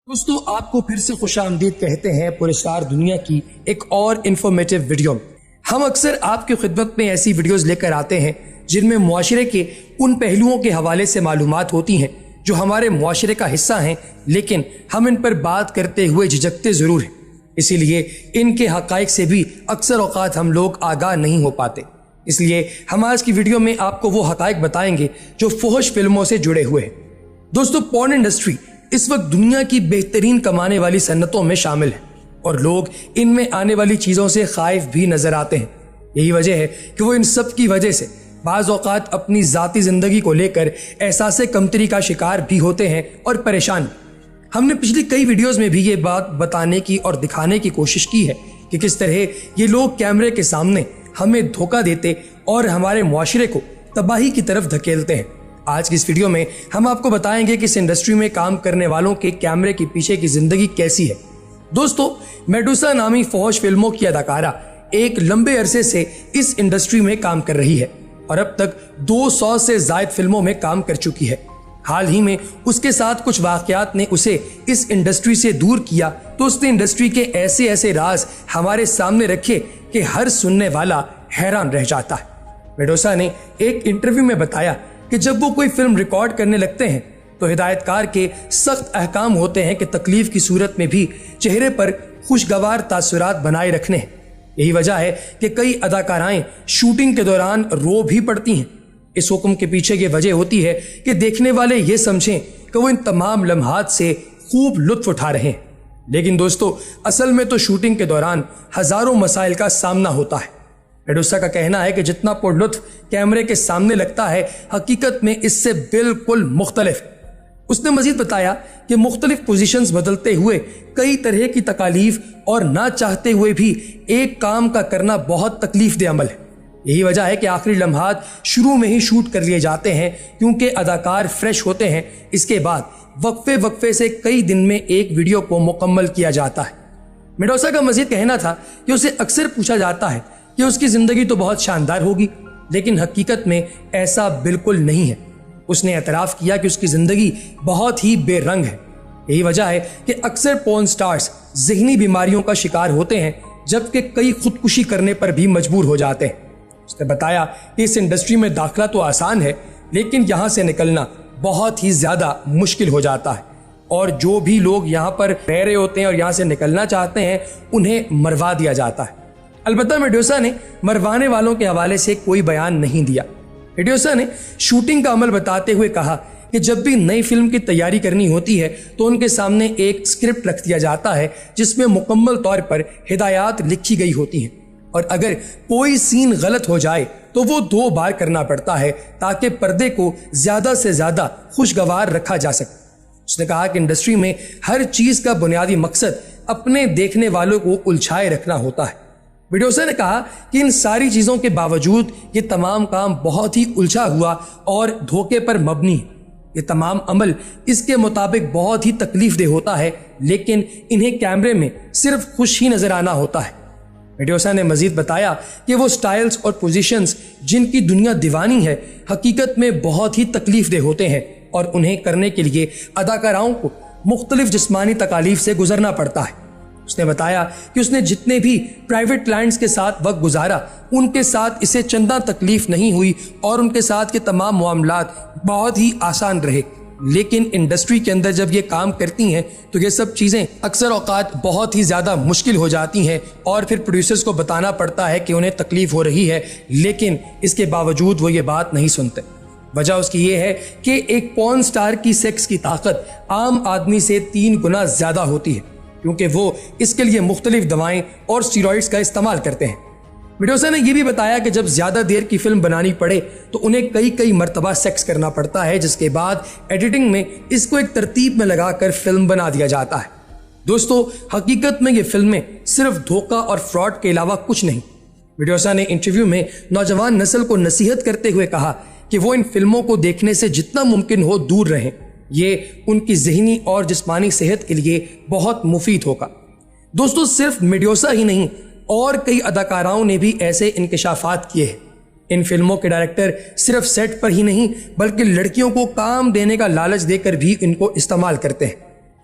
दोस्तों आपको फिर से खुश आमदीद कहते हैं पुरस्कार दुनिया की एक और इन्फॉर्मेटिव वीडियो में। हम अक्सर आपकी खिदमत में ऐसी वीडियोस लेकर आते हैं जिनमें मुआशरे के उन पहलुओं के हवाले से मालूमात होती हैं जो हमारे मुआशरे का हिस्सा हैं, लेकिन हम इन पर बात करते हुए झिझकते जरूर हैं। इसीलिए इनके हकाइक से भी अक्सर औकात हम लोग आगाह नहीं हो पाते। इसलिए हम आज की वीडियो में आपको वो हकाइक बताएंगे जो फुहश फिल्मों से जुड़े हुए हैं। दोस्तों, पॉर्न इंडस्ट्री इस वक्त दुनिया की बेहतरीन कमाने वाली सन्नतों में शामिल है और लोग इनमें आने वाली चीजों से खाइफ भी नजर आते हैं। यही वजह है कि वो इन सब की वजह से बाज़ औक़ात अपनी ज़ाती ज़िंदगी को लेकर एहसासे कमतरी का शिकार भी होते हैं और परेशान। हमने पिछली कई वीडियोस में भी ये बात बताने की और दिखाने की कोशिश की है कि किस तरह ये लोग कैमरे के सामने हमें धोखा देते और हमारे मुआशरे को तबाही की तरफ धकेलते हैं। आज की इस वीडियो में हम आपको बताएंगे कि इस इंडस्ट्री में काम करने वालों के कैमरे के पीछे की जिंदगी कैसी है। दोस्तों, मेडुसा नामी फौज फिल्मों की अदाकारा एक लंबे अरसे से इस इंडस्ट्री में काम कर रही है और अब तक 200 से ज्यादा फिल्मों में काम कर चुकी है। हाल ही में उसके साथ कुछ वाकयात ने उसे इस इंडस्ट्री से दूर किया, तो उसने इंडस्ट्री के ऐसे ऐसे राज हमारे सामने रखे कि हर सुनने वाला हैरान रह जाता है। मेडुसा ने एक इंटरव्यू में बताया कि जब वो कोई फिल्म रिकॉर्ड करने लगते हैं तो हिदायतकार के सख्त अहकाम होते हैं कि तकलीफ की सूरत में भी चेहरे पर खुशगवार तासुरात बनाए रखने हैं। यही वजह है कि कई अदाकाराएं शूटिंग के दौरान रो भी पड़ती हैं। इस हुक्म के पीछे ये वजह होती है कि देखने वाले ये समझें कि वो इन तमाम लम्हात से खूब लुत्फ उठा रहे हैं। लेकिन दोस्तों, असल में तो शूटिंग के दौरान हजारों मसाइल का सामना होता है। मेडुसा का कहना है कि जितना पुरलुत्फ कैमरे के सामने लगता है, हकीकत में इससे बिल्कुल मुख्तलिफ है। उसने मजीद बताया कि मुख्तलिफ पोजीशंस बदलते हुए कई तरह की तकालीफ और ना चाहते हुए भी एक काम का करना बहुत तकलीफ दे अमल है। यही वजह है कि आखिरी लम्हात शुरू में ही शूट कर लिए जाते हैं क्योंकि अदाकार फ्रेश होते हैं। इसके बाद वक्फे से कई दिन में एक वीडियो को मुकम्मल किया जाता है। मेडुसा का मजीद कहना था कि उसे अक्सर पूछा जाता है कि उसकी जिंदगी तो बहुत शानदार होगी, लेकिन हकीकत में ऐसा बिल्कुल नहीं है। उसने एतराफ किया कि उसकी जिंदगी बहुत ही बेरंग है। यही वजह है कि अक्सर पॉर्न स्टार्स ज़हनी बीमारियों का शिकार होते हैं, जबकि कई खुदकुशी करने पर भी मजबूर हो जाते हैं। उसने बताया कि इस इंडस्ट्री में दाखिला तो आसान है, लेकिन यहाँ से निकलना बहुत ही ज्यादा मुश्किल हो जाता है और जो भी लोग यहाँ पर रह रहे होते हैं और यहाँ से निकलना चाहते हैं, उन्हें मरवा दिया जाता है। अलबत्ता मेडुसा ने मरवाने वालों के हवाले से कोई बयान नहीं दिया। मेडुसा ने शूटिंग का अमल बताते हुए कहा कि जब भी नई फिल्म की तैयारी करनी होती है तो उनके सामने एक स्क्रिप्ट रख दिया जाता है जिसमें मुकम्मल तौर पर हिदायत लिखी गई होती हैं और अगर कोई सीन गलत हो जाए तो वो 2 बार करना पड़ता है ताकि पर्दे को ज्यादा से ज्यादा खुशगवार रखा जा सके। उसने कहा कि इंडस्ट्री में हर चीज का बुनियादी मकसद अपने देखने वालों को उलझाए रखना होता है। मेडुसा ने कहा कि इन सारी चीजों के बावजूद ये तमाम काम बहुत ही उलझा हुआ और धोखे पर मबनी है। ये तमाम अमल इसके मुताबिक बहुत ही तकलीफदेह होता है, लेकिन इन्हें कैमरे में सिर्फ खुश ही नजर आना होता है। मेडुसा ने मजीद बताया कि वो स्टाइल्स और पोजीशंस जिनकी दुनिया दीवानी है, हकीकत में बहुत ही तकलीफदेह होते हैं और उन्हें करने के लिए अदाकाराओं को मुख्तलिफ जिस्मानी तकालीफ से गुजरना पड़ता है। उसने बताया कि उसने जितने भी प्राइवेट क्लाइंट्स के साथ वक्त गुजारा, उनके साथ इसे चंदा तकलीफ नहीं हुई और उनके साथ के तमाम मामलात बहुत ही आसान रहे। लेकिन इंडस्ट्री के अंदर जब ये काम करती हैं तो ये सब चीज़ें अक्सर औकात बहुत ही ज़्यादा मुश्किल हो जाती हैं और फिर प्रोड्यूसर्स को बताना पड़ता है कि उन्हें तकलीफ हो रही है, लेकिन इसके बावजूद वो ये बात नहीं सुनते। वजह उसकी ये है कि एक पॉर्न स्टार की सेक्स की ताकत आम आदमी से 3 गुना ज़्यादा होती है क्योंकि वो इसके लिए मुख्तलिफ दवाएं और स्टीरॉइड्स का इस्तेमाल करते हैं। मेडुसा ने यह भी बताया कि जब ज्यादा देर की फिल्म बनानी पड़े तो उन्हें कई मरतबा सेक्स करना पड़ता है, जिसके बाद एडिटिंग में इसको एक तरतीब में लगाकर फिल्म बना दिया जाता है। दोस्तों, हकीकत में ये फिल्में सिर्फ धोखा और फ्रॉड के अलावा कुछ नहीं। मेडुसा ने इंटरव्यू में नौजवान नस्ल को नसीहत करते हुए कहा कि वो इन फिल्मों को देखने से जितना मुमकिन हो दूर रहें। ये उनकी ज़हनी और जिस्मानी सेहत के लिए बहुत मुफीद होगा। दोस्तों, सिर्फ मेडुसा ही नहीं और कई अदाकाराओं ने भी ऐसे इंकशाफात किए हैं। इन फिल्मों के डायरेक्टर सिर्फ सेट पर ही नहीं बल्कि लड़कियों को काम देने का लालच देकर भी इनको इस्तेमाल करते हैं।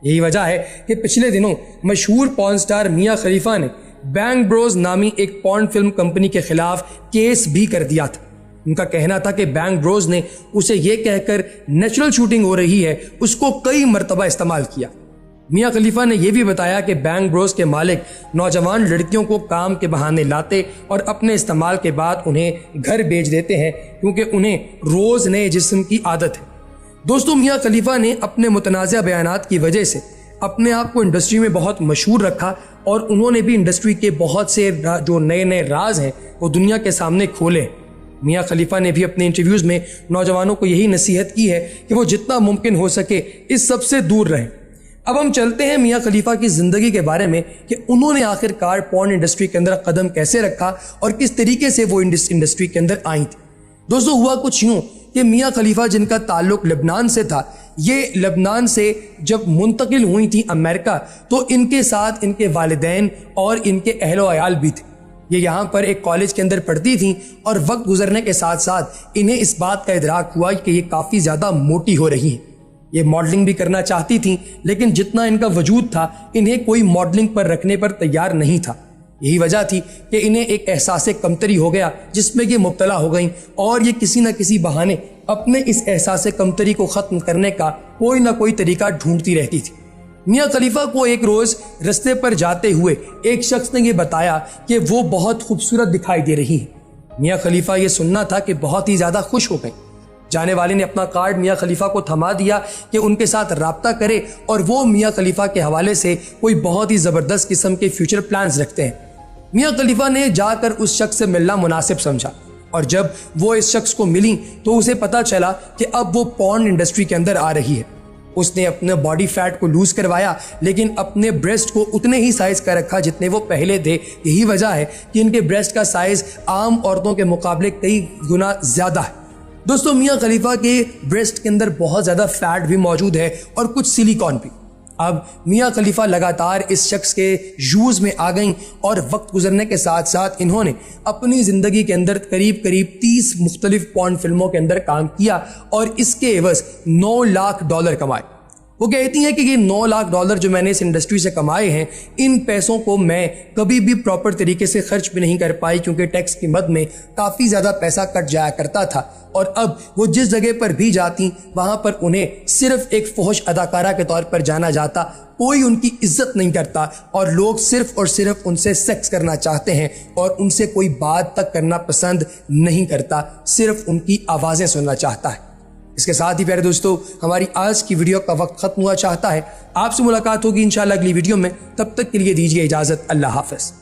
यही वजह है कि पिछले दिनों मशहूर पॉर्न स्टार मियां खलीफा ने बैंक ब्रोज नामी एक पॉर्न फिल्म कंपनी के खिलाफ केस भी कर दिया था। उनका कहना था कि बैंक ब्रोज ने उसे ये कहकर नेचुरल शूटिंग हो रही है उसको कई मर्तबा इस्तेमाल किया। मियां खलीफा ने यह भी बताया कि बैंक ब्रोज के मालिक नौजवान लड़कियों को काम के बहाने लाते और अपने इस्तेमाल के बाद उन्हें घर भेज देते हैं क्योंकि उन्हें रोज नए जिस्म की आदत है। दोस्तों, मियां खलीफा ने अपने मुतनाज़ा बयानात की वजह से अपने आप को इंडस्ट्री में बहुत मशहूर रखा और उन्होंने भी इंडस्ट्री के बहुत से जो नए नए राज हैं वो दुनिया के सामने खोले। मियां खलीफा ने भी अपने इंटरव्यूज़ में नौजवानों को यही नसीहत की है कि वो जितना मुमकिन हो सके इस सब से दूर रहें। अब हम चलते हैं मियां खलीफा की ज़िंदगी के बारे में कि उन्होंने आखिरकार पॉर्न इंडस्ट्री के अंदर कदम कैसे रखा और किस तरीके से वो इंडस्ट्री के अंदर आई थी। दोस्तों, हुआ कुछ यूँ कि मियां खलीफा जिनका ताल्लुक लेबनान से था, ये लेबनान से जब मुंतकिल हुई थी अमेरिका तो इनके साथ इनके वालिदैन और इनके अहलो अयाल भी थे। ये यहाँ पर एक कॉलेज के अंदर पढ़ती थी और वक्त गुजरने के साथ साथ इन्हें इस बात का इदराक हुआ कि ये काफ़ी ज़्यादा मोटी हो रही हैं। ये मॉडलिंग भी करना चाहती थी लेकिन जितना इनका वजूद था इन्हें कोई मॉडलिंग पर रखने पर तैयार नहीं था। यही वजह थी कि इन्हें एक एहसास कमतरी हो गया जिसमें ये मुब्तला हो गई और ये किसी न किसी बहाने अपने इस एहसास कमतरी को ख़त्म करने का कोई ना कोई तरीका ढूंढती रहती थी। मियां खलीफा को एक रोज़ रास्ते पर जाते हुए एक शख्स ने ये बताया कि वो बहुत खूबसूरत दिखाई दे रही है। मियां खलीफा ये सुनना था कि बहुत ही ज़्यादा खुश हो गई। जाने वाले ने अपना कार्ड मियां खलीफा को थमा दिया कि उनके साथ राब्ता करे और वो मियां खलीफा के हवाले से कोई बहुत ही ज़बरदस्त किस्म के फ्यूचर प्लान्स रखते हैं। मियां खलीफा ने जाकर उस शख्स से मिलना मुनासिब समझा और जब वो इस शख्स को मिली तो उसे पता चला कि अब वो पॉर्न इंडस्ट्री के अंदर आ रही है। उसने अपने बॉडी फैट को लूज करवाया लेकिन अपने ब्रेस्ट को उतने ही साइज का रखा जितने वो पहले थे। यही वजह है कि इनके ब्रेस्ट का साइज आम औरतों के मुकाबले कई गुना ज्यादा है। दोस्तों, मियां खलीफा के ब्रेस्ट के अंदर बहुत ज्यादा फैट भी मौजूद है और कुछ सिलिकॉन भी। अब मियां खलीफा लगातार इस शख्स के यूज में आ गईं और वक्त गुजरने के साथ साथ इन्होंने अपनी ज़िंदगी के अंदर करीब 30 मुख्तलिफ पॉर्न फिल्मों के अंदर काम किया और इसके एवज $9 लाख कमाए। वो कहती हैं कि ये $9 लाख जो मैंने इस इंडस्ट्री से कमाए हैं, इन पैसों को मैं कभी भी प्रॉपर तरीके से खर्च भी नहीं कर पाई क्योंकि टैक्स की मद में काफ़ी ज़्यादा पैसा कट जाया करता था और अब वो जिस जगह पर भी जाती वहाँ पर उन्हें सिर्फ एक फौज अदाकारा के तौर पर जाना जाता। कोई उनकी इज्जत नहीं करता और लोग सिर्फ और सिर्फ उनसे सेक्स करना चाहते हैं और उनसे कोई बात तक करना पसंद नहीं करता, सिर्फ उनकी आवाज़ें सुनना चाहता है। इसके साथ ही प्यारे दोस्तों, हमारी आज की वीडियो का वक्त खत्म हुआ चाहता है। आपसे मुलाकात होगी इंशाल्लाह अगली वीडियो में। तब तक के लिए दीजिए इजाज़त। अल्लाह हाफ़िज़।